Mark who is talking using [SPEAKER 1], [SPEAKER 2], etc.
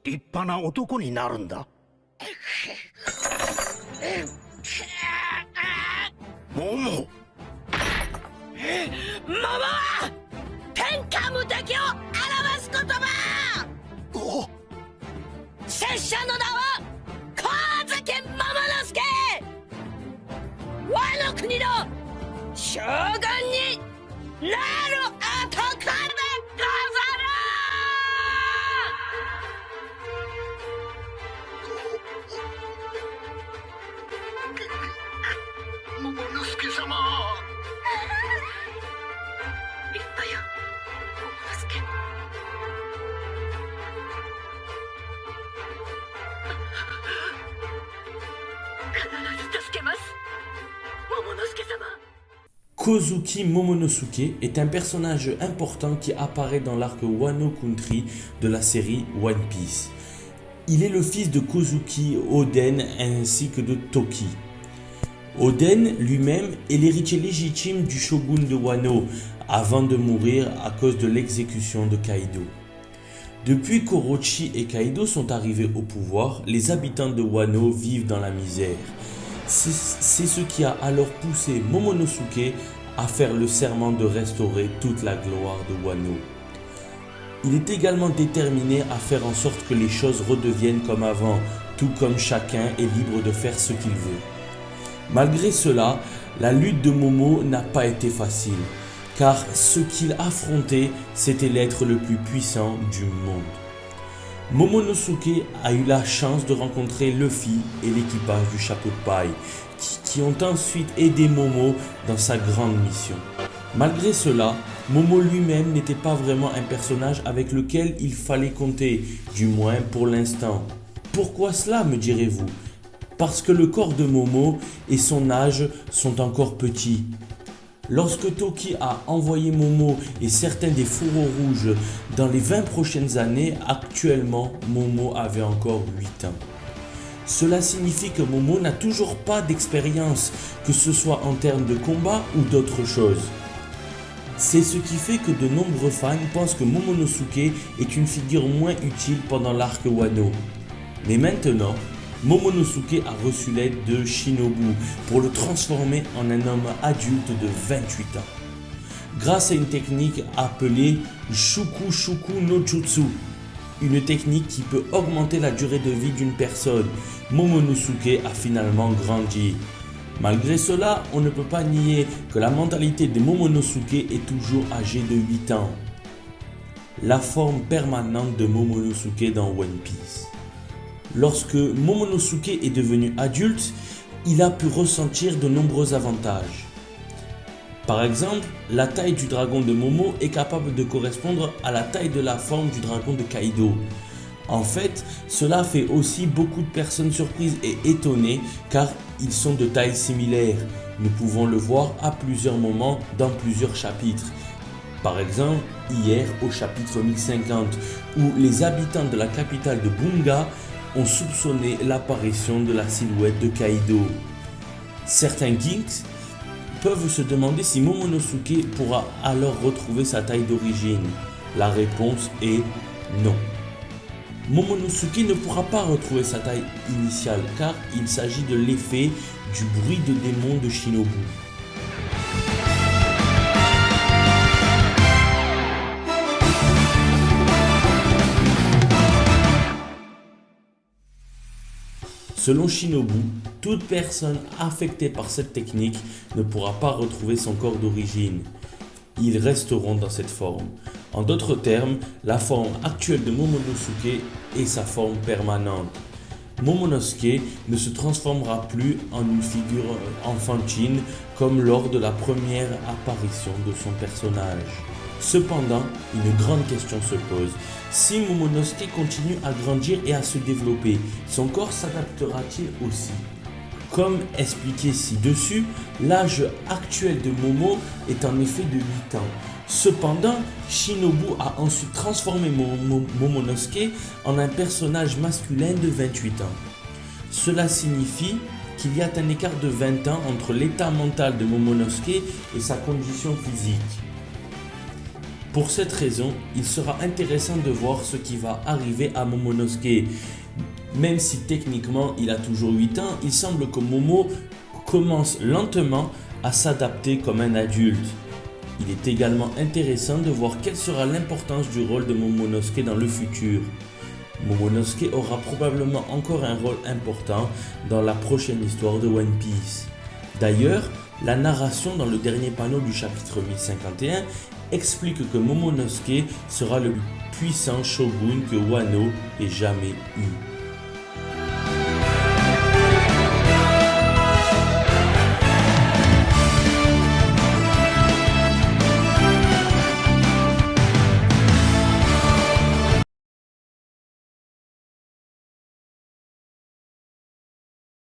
[SPEAKER 1] 立派な男になるんだ。モモ。
[SPEAKER 2] モモは天下無敵を表す言葉。
[SPEAKER 1] お
[SPEAKER 2] 拙者の名は神崎モモの助。我の国の将軍になる男でござる。
[SPEAKER 1] モモの助様。
[SPEAKER 2] 立派よ、モモの助。必ず助けます、モモの助様。
[SPEAKER 3] Kozuki Momonosuke est un personnage important qui apparaît dans l'arc Wano Country de la série One Piece. Il est le fils de Kozuki, Oden ainsi que de Toki. Oden lui-même est l'héritier légitime du shogun de Wano avant de mourir à cause de l'exécution de Kaido. Depuis qu'Orochi et Kaido sont arrivés au pouvoir, les habitants de Wano vivent dans la misère. C'est ce qui a alors poussé Momonosuke à faire le serment de restaurer toute la gloire de Wano. Il est également déterminé à faire en sorte que les choses redeviennent comme avant, tout comme chacun est libre de faire ce qu'il veut. Malgré cela, la lutte de Momo n'a pas été facile, car ce qu'il affrontait, c'était l'être le plus puissant du monde. Momonosuke a eu la chance de rencontrer Luffy et l'équipage du chapeau de paille, qui ont ensuite aidé Momo dans sa grande mission. Malgré cela, Momo lui-même n'était pas vraiment un personnage avec lequel il fallait compter, du moins pour l'instant. Pourquoi cela, me direz-vous? Parce que le corps de Momo et son âge sont encore petits. Lorsque Toki a envoyé Momo et certains des fourreaux rouges dans les 20 prochaines années, actuellement Momo avait encore 8 ans. Cela signifie que Momo n'a toujours pas d'expérience, que ce soit en termes de combat ou d'autres choses. C'est ce qui fait que de nombreux fans pensent que Momonosuke est une figure moins utile pendant l'arc Wano. Mais maintenant, Momonosuke a reçu l'aide de Shinobu pour le transformer en un homme adulte de 28 ans. Grâce à une technique appelée Shuku Shuku no Jutsu, une technique qui peut augmenter la durée de vie d'une personne, Momonosuke a finalement grandi. Malgré cela, on ne peut pas nier que la mentalité de Momonosuke est toujours âgée de 8 ans. La forme permanente de Momonosuke dans One Piece. Lorsque Momonosuke est devenu adulte, il a pu ressentir de nombreux avantages. Par exemple, la taille du dragon de Momo est capable de correspondre à la taille de la forme du dragon de Kaido. En fait, cela fait aussi beaucoup de personnes surprises et étonnées car ils sont de taille similaire. Nous pouvons le voir à plusieurs moments dans plusieurs chapitres. Par exemple, hier au chapitre 1050, où les habitants de la capitale de Bunga ont soupçonné l'apparition de la silhouette de Kaido. Certains geeks peuvent se demander si Momonosuke pourra alors retrouver sa taille d'origine. La réponse est non. Momonosuke ne pourra pas retrouver sa taille initiale car il s'agit de l'effet du bruit de démon de Shinobu. Selon Shinobu, toute personne affectée par cette technique ne pourra pas retrouver son corps d'origine. Ils resteront dans cette forme. En d'autres termes, la forme actuelle de Momonosuke est sa forme permanente. Momonosuke ne se transformera plus en une figure enfantine comme lors de la première apparition de son personnage. Cependant, une grande question se pose. Si Momonosuke continue à grandir et à se développer, son corps s'adaptera-t-il aussi? Comme expliqué ci-dessus, l'âge actuel de Momo est en effet de 8 ans. Cependant, Shinobu a ensuite transformé Momonosuke en un personnage masculin de 28 ans. Cela signifie qu'il y a un écart de 20 ans entre l'état mental de Momonosuke et sa condition physique. Pour cette raison, il sera intéressant de voir ce qui va arriver à Momonosuke. Même si techniquement il a toujours 8 ans, il semble que Momo commence lentement à s'adapter comme un adulte. Il est également intéressant de voir quelle sera l'importance du rôle de Momonosuke dans le futur. Momonosuke aura probablement encore un rôle important dans la prochaine histoire de One Piece. D'ailleurs, la narration dans le dernier panneau du chapitre 1051 explique que Momonosuke sera le plus puissant shogun que Wano ait jamais eu.